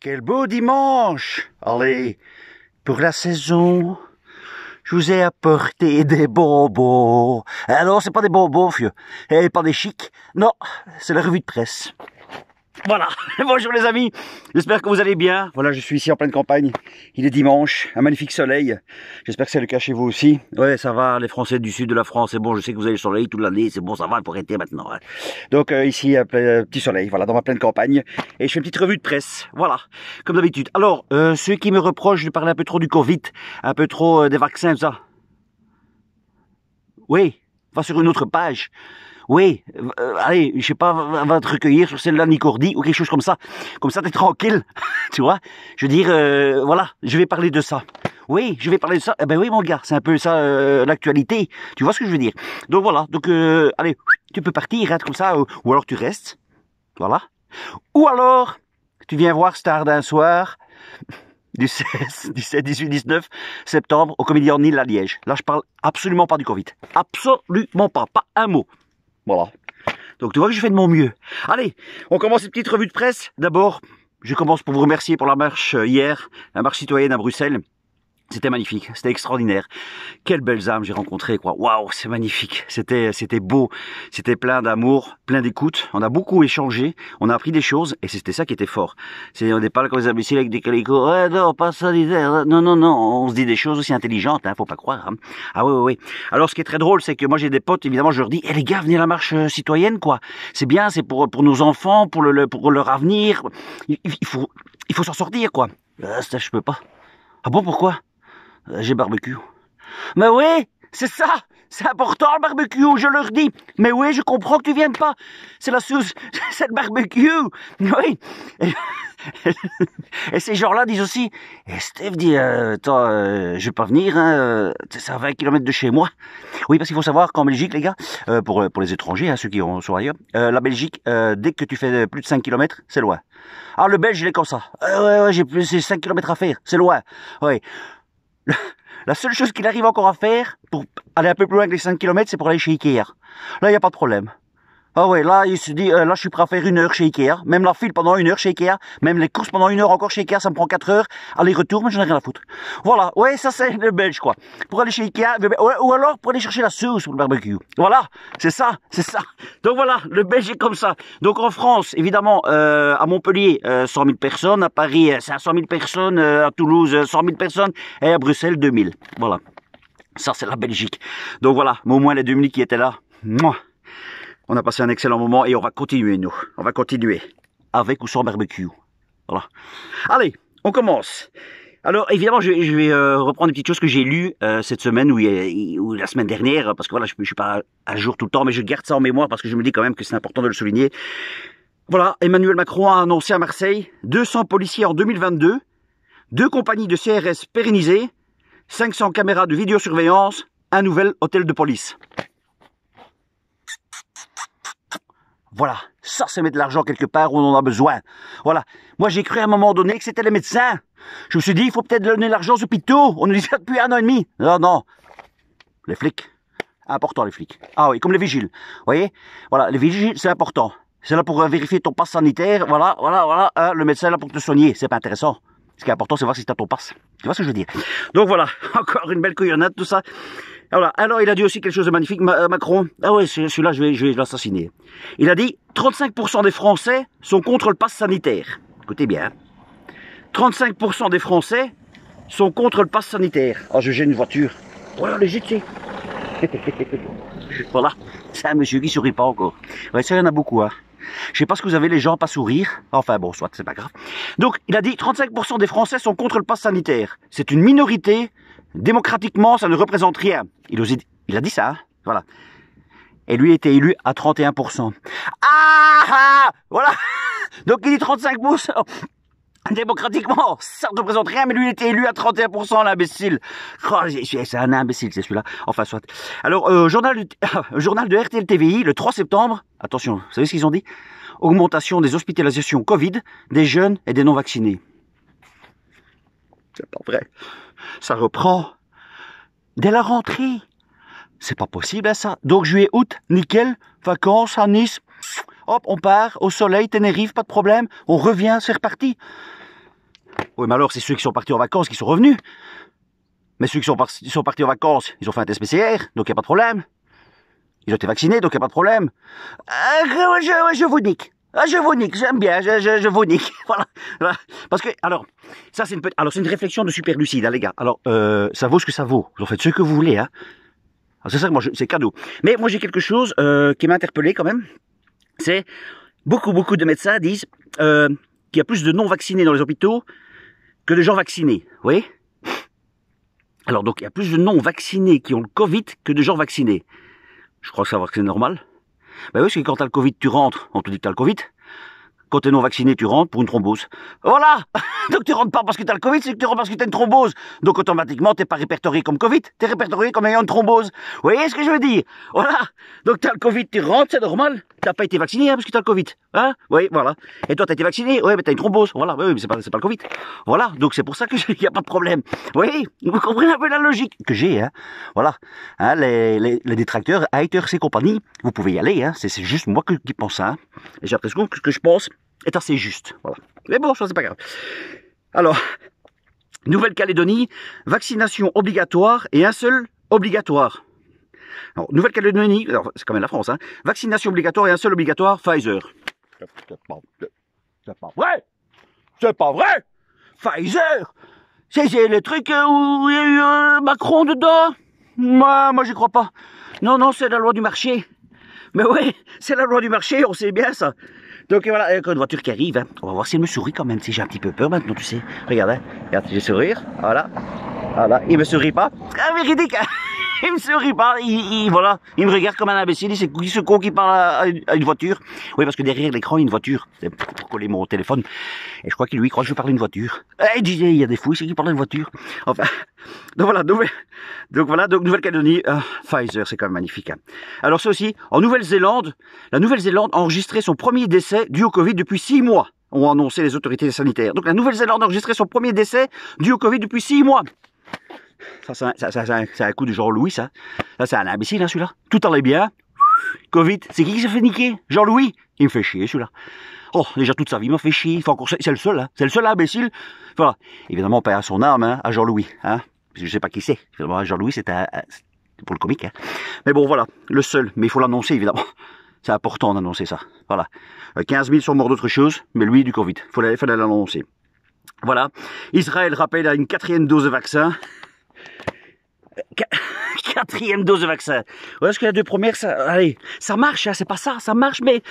Quel beau dimanche! Allez, pour la saison, je vous ai apporté des bonbons. Ah non, c'est pas des bonbons, vieux. Et pas des chics. Non, c'est la revue de presse. Voilà, bonjour les amis, j'espère que vous allez bien. Voilà, je suis ici en pleine campagne, il est dimanche, un magnifique soleil. J'espère que c'est le cas chez vous aussi. Ouais, ça va, les Français du sud de la France, c'est bon, je sais que vous avez le soleil toute l'année, c'est bon, ça va, il faut arrêter maintenant. Hein. Donc ici, un petit soleil, voilà, dans ma pleine campagne. Et je fais une petite revue de presse, voilà, comme d'habitude. Alors, ceux qui me reprochent de parler un peu trop du Covid, un peu trop des vaccins, tout ça. Oui, va sur une autre page. Oui, allez, je sais pas, va te recueillir sur celle-là, Nicordi, ou quelque chose comme ça. Comme ça, t'es tranquille, tu vois. Je veux dire, voilà, je vais parler de ça. Oui, je vais parler de ça. Eh ben oui, mon gars, c'est un peu ça, l'actualité. Tu vois ce que je veux dire. Donc voilà, donc, allez, tu peux partir, hein, comme ça, ou alors tu restes. Voilà. Ou alors, tu viens voir Star d'un soir, du 16, 17, 18, 19 septembre, au Comédie en Île à Liège. Là, je parle absolument pas du Covid. Absolument pas un mot. Voilà. Donc tu vois que je fais de mon mieux. Allez, on commence cette petite revue de presse. D'abord, je commence pour vous remercier pour la marche hier, la marche citoyenne à Bruxelles. C'était magnifique, c'était extraordinaire. Quelles belles âmes j'ai rencontrées, quoi. Waouh, c'est magnifique. C'était beau, c'était plein d'amour, plein d'écoute. On a beaucoup échangé, on a appris des choses et c'était ça qui était fort. On n'est pas là comme les imbéciles avec des calicots. Ouais, non, pas sanitaire. Non, non, non. On se dit des choses aussi intelligentes, hein, faut pas croire. Hein. Ah oui, oui, oui. Alors, ce qui est très drôle, c'est que moi j'ai des potes, évidemment, je leur dis, eh les gars, venez à la marche citoyenne, quoi. C'est bien, c'est pour nos enfants, pour leur avenir. Il faut s'en sortir, quoi. Ça, je peux pas. Ah bon, pourquoi? J'ai barbecue. Mais oui, c'est ça. C'est important le barbecue, je leur dis. Mais oui, je comprends que tu viennes pas. C'est la sauce, c'est le barbecue. Oui. Et ces gens-là disent aussi, et Steph dit, attends, je vais pas venir, hein, c'est à 20 km de chez moi. Oui, parce qu'il faut savoir qu'en Belgique, les gars, pour les étrangers, hein, ceux qui sont ailleurs, la Belgique, dès que tu fais plus de 5 km, c'est loin. Ah, le Belge, il est comme ça. Ouais, j'ai 5 km à faire, c'est loin. Ouais. La seule chose qu'il arrive encore à faire pour aller un peu plus loin que les 5 km, c'est pour aller chez Ikea. Là, il n'y a pas de problème. Ah ouais, là, il se dit, là, je suis prêt à faire 1 heure chez Ikea. Même la file pendant 1 heure chez Ikea. Même les courses pendant 1 heure encore chez Ikea, ça me prend 4 heures. Aller-retour, mais j'en ai rien à foutre. Voilà. Ouais, ça, c'est le Belge, quoi. Pour aller chez Ikea, ou alors pour aller chercher la sauce pour le barbecue. Voilà. C'est ça. Donc voilà, le Belge est comme ça. Donc en France, évidemment, à Montpellier, 100 000 personnes. À Paris, 500 000 personnes. À Toulouse, 100 000 personnes. Et à Bruxelles, 2000. Voilà. Ça, c'est la Belgique. Donc voilà. Mais au moins, les 2000 qui étaient là. Mouah. On a passé un excellent moment et on va continuer, nous. On va continuer. Avec ou sans barbecue. Voilà. Allez, on commence. Alors, évidemment, je vais reprendre des petites choses que j'ai lues cette semaine ou la semaine dernière, parce que voilà, je suis pas à jour tout le temps, mais je garde ça en mémoire parce que je me dis quand même que c'est important de le souligner. Voilà, Emmanuel Macron a annoncé à Marseille 200 policiers en 2022, 2 compagnies de CRS pérennisées, 500 caméras de vidéosurveillance, un nouvel hôtel de police. Voilà, ça c'est mettre de l'argent quelque part où on en a besoin. Voilà, moi j'ai cru à un moment donné que c'était les médecins. Je me suis dit, il faut peut-être donner l'argent aux hôpitaux. On nous dit ça depuis 1 an et demi. Non, non, les flics, important les flics. Ah oui, comme les vigiles, vous voyez. Voilà, les vigiles c'est important. C'est là pour vérifier ton passe sanitaire, voilà, hein, le médecin est là pour te soigner, c'est pas intéressant. Ce qui est important c'est voir si t'as ton passe. Tu vois ce que je veux dire. Donc voilà, encore une belle couillonnade, tout ça. Voilà. Alors, il a dit aussi quelque chose de magnifique, Macron. Ah ouais, celui-là, je vais l'assassiner. Il a dit, 35% des Français sont contre le pass sanitaire. Écoutez bien. 35% des Français sont contre le pass sanitaire. Ah, je gêne une voiture. Voilà, les jeter. Voilà. C'est un monsieur qui sourit pas encore. Ouais, ça, il y en a beaucoup, hein. Je sais pas ce que vous avez, les gens pas sourire. Enfin bon, soit, c'est pas grave. Donc, il a dit, 35% des Français sont contre le pass sanitaire. C'est une minorité. Démocratiquement, ça ne représente rien. Il a dit ça, hein, voilà. Et lui était élu à 31%. Voilà. Donc il dit 35%. Démocratiquement, ça ne représente rien, mais lui il était élu à 31%, l'imbécile. Oh, c'est un imbécile, c'est celui-là. Enfin, soit. Alors, journal de RTL TVI, le 3 septembre, attention, vous savez ce qu'ils ont dit? Augmentation des hospitalisations Covid, des jeunes et des non-vaccinés. C'est pas vrai. Ça reprend dès la rentrée. C'est pas possible, hein, ça. Donc, juillet, août, nickel, vacances à Nice. Hop, on part au soleil, Tenerife, pas de problème. On revient, c'est reparti. Oui, mais alors, c'est ceux qui sont partis en vacances qui sont revenus. Mais ceux qui sont partis en vacances, ils ont fait un test PCR, donc il n'y a pas de problème. Ils ont été vaccinés, donc il n'y a pas de problème. Je vous nique. Je vous nique, j'aime bien, je vous nique. Voilà. Parce que, alors, ça c'est une réflexion de super lucide, hein, les gars. Alors, ça vaut ce que ça vaut. Vous en faites ce que vous voulez, hein. C'est ça, moi, c'est cadeau. Mais moi, j'ai quelque chose qui m'a interpellé quand même. C'est, beaucoup de médecins disent qu'il y a plus de non-vaccinés dans les hôpitaux que de gens vaccinés. Vous voyez? Alors, donc, il y a plus de non-vaccinés qui ont le Covid que de gens vaccinés. Je crois que c'est normal. Ben oui, parce que quand t'as le Covid, tu rentres, on te dit que t'as le Covid. Quand t'es non vacciné, tu rentres pour une thrombose. Voilà. Donc tu rentres pas parce que t'as le Covid, c'est que tu rentres parce que t'as une thrombose. Donc automatiquement, t'es pas répertorié comme Covid, t'es répertorié comme ayant une thrombose. Vous voyez ce que je veux dire? Voilà. Donc t'as le Covid, tu rentres, c'est normal. T'as pas été vacciné hein, parce que t'as le Covid. Hein? Oui, voilà. Et toi, t'as été vacciné, ouais, mais t'as une thrombose. Voilà, oui, mais c'est pas le Covid. Voilà. Donc c'est pour ça que y a pas de problème. Oui, vous comprenez un peu la logique que j'ai, hein? Voilà. Hein, les détracteurs, haters et compagnie, vous pouvez y aller, hein. C'est juste moi qui pense ça. Hein. Et j'ai l'impression que ce que je pense est assez juste. Voilà. Mais bon, ça c'est pas grave. Alors, Nouvelle-Calédonie, vaccination obligatoire et un seul obligatoire. Alors, Nouvelle-Calédonie, c'est quand même la France, hein. Vaccination obligatoire et un seul obligatoire, Pfizer. C'est pas vrai! C'est pas vrai! Pfizer! C'est le truc où il y a eu Macron dedans? Moi j'y crois pas. Non, c'est la loi du marché. Mais oui, c'est la loi du marché, on sait bien ça. Donc voilà, une voiture qui arrive, hein. On va voir si elle me sourit quand même, si j'ai un petit peu peur maintenant, tu sais. Regarde, hein. Regarde, j'ai sourire, voilà. Voilà, il me sourit pas. Ah, véridique, hein. Il me sourit pas, voilà, il me regarde comme un imbécile, c'est ce con qui parle à une voiture. Oui, parce que derrière l'écran, il y a une voiture, c'est pour coller mon téléphone. Et je crois qu'il lui croit que je parle d'une voiture. Il disait, il y a des fous ici qui parlent d'une voiture. Enfin, donc voilà, donc Nouvelle-Calédonie, Pfizer, c'est quand même magnifique. Hein. Alors ça aussi, en Nouvelle-Zélande, la Nouvelle-Zélande a enregistré son premier décès dû au Covid depuis 6 mois, ont annoncé les autorités sanitaires. Donc la Nouvelle-Zélande a enregistré son premier décès dû au Covid depuis 6 mois. Ça c'est un coup de Jean-Louis, ça. Ça, c'est un imbécile, hein, celui-là. Tout allait bien. Covid, c'est qui s'est fait niquer? Jean-Louis? Il me fait chier, celui-là. Oh, déjà toute sa vie, il m'a fait chier. Il faut encore... C'est le seul, hein. C'est le seul imbécile. Voilà. Évidemment, pas à son âme, hein, à Jean-Louis, hein. Je sais pas qui c'est. Évidemment, Jean-Louis, c'est pour le comique, hein. Mais bon, voilà. Le seul. Mais il faut l'annoncer, évidemment. C'est important d'annoncer ça. Voilà. 15 000 sont morts d'autre chose, mais lui, du Covid. Fallait l'annoncer. Voilà. Israël rappelle à une 4e dose de vaccin. 4e dose de vaccin. Ouais, parce que les 2 premières, ça, allez, ça marche, hein, c'est pas ça, ça marche, mais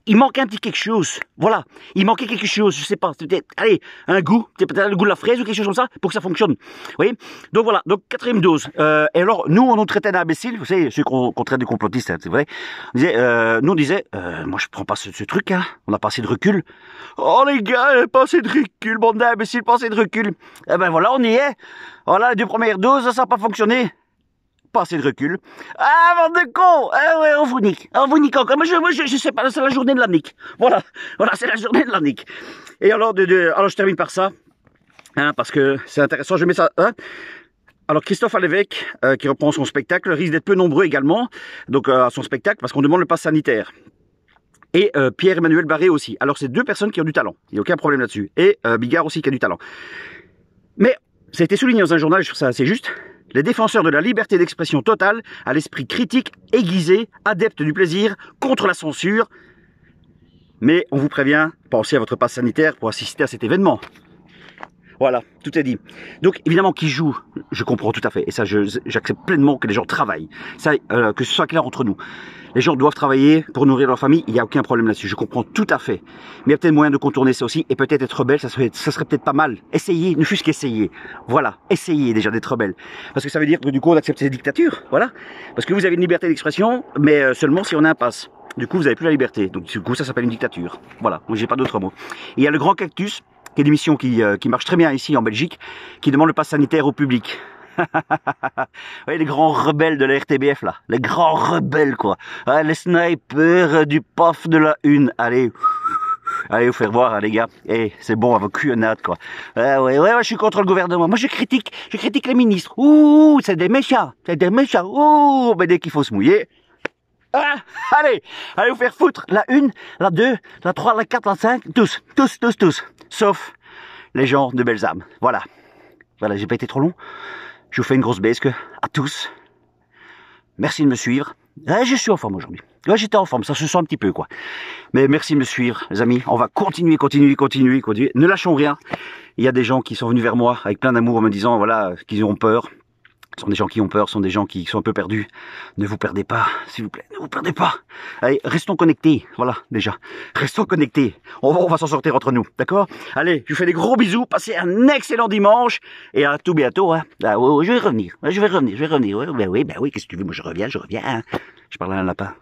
il manque un petit quelque chose. Voilà, il manquait quelque chose, je sais pas, peut-être, allez, un goût, peut-être le goût de la fraise ou quelque chose comme ça, pour que ça fonctionne. Vous voyez? Donc voilà, donc 4e dose. Et alors, nous, on nous traitait d'imbéciles, vous savez, ceux qu'on traite de complotistes, hein, c'est vrai. On disait, moi je prends pas ce truc, hein, on a pas assez de recul. Oh les gars, pas assez de recul, bande d'imbéciles, pas assez de recul. Eh ben voilà, on y est. Voilà, les 2 premières doses, ça n'a pas fonctionné. Pas assez de recul. Ah, bande de cons! Ah ouais, on vous nique encore. Moi, je sais pas, c'est la journée de la nique. Voilà, c'est la journée de la nique. Et alors, alors je termine par ça, hein, parce que c'est intéressant, je mets ça, hein. Alors, Christophe Alévêque, qui reprend son spectacle, risque d'être peu nombreux également, donc à son spectacle, parce qu'on demande le pass sanitaire. Et Pierre-Emmanuel Barré aussi. Alors, c'est 2 personnes qui ont du talent. Il n'y a aucun problème là-dessus. Et Bigard aussi qui a du talent. Mais, ça a été souligné dans un journal, je trouve ça assez juste. Les défenseurs de la liberté d'expression totale, à l'esprit critique, aiguisé, adeptes du plaisir, contre la censure. Mais on vous prévient, pensez à votre passe sanitaire pour assister à cet événement. Voilà, tout est dit. Donc évidemment, qui joue, je comprends tout à fait. Et ça, j'accepte pleinement que les gens travaillent. Ça, que ce soit clair entre nous. Les gens doivent travailler pour nourrir leur famille, il n'y a aucun problème là-dessus, je comprends tout à fait. Mais il y a peut-être moyen de contourner ça aussi, et peut-être être rebelle, ça serait peut-être pas mal. Essayez, ne fût-ce qu'essayer. Voilà, essayez déjà d'être rebelle. Parce que ça veut dire que du coup on accepte ces dictatures, voilà. Parce que vous avez une liberté d'expression, mais seulement si on a un pass. Du coup vous n'avez plus la liberté, donc du coup ça s'appelle une dictature. Voilà, moi j'ai pas d'autre mot. Et il y a le Grand Cactus, qui est une émission qui marche très bien ici en Belgique, qui demande le pass sanitaire au public. Vous voyez les grands rebelles de la RTBF là, les grands rebelles quoi, les snipers du PAF de la une, allez vous faire voir hein, les gars, c'est bon à vos cuonnades quoi. Ouais, je suis contre le gouvernement, moi je critique les ministres, ouh c'est des méchants, ouh mais dès qu'il faut se mouiller, allez vous faire foutre, la 1, la 2, la 3, la 4, la 5, tous, sauf les gens de belles âmes. Voilà. Voilà, j'ai pas été trop long. Je vous fais une grosse baisse à tous. Merci de me suivre. Je suis en forme aujourd'hui. Ouais, j'étais en forme, ça se sent un petit peu quoi. Mais merci de me suivre, les amis. On va continuer. Ne lâchons rien. Il y a des gens qui sont venus vers moi avec plein d'amour en me disant, voilà, qu'ils ont peur. Ce sont des gens qui ont peur, ce sont des gens qui sont un peu perdus. Ne vous perdez pas, s'il vous plaît, ne vous perdez pas. Allez, restons connectés, voilà, déjà. Restons connectés. On va s'en sortir entre nous, d'accord? Allez, je vous fais des gros bisous, passez un excellent dimanche, et à tout bientôt, hein. Ah, oh, je vais revenir. Ouais, oui, qu'est-ce que tu veux, moi je reviens, hein. Je parle à un lapin.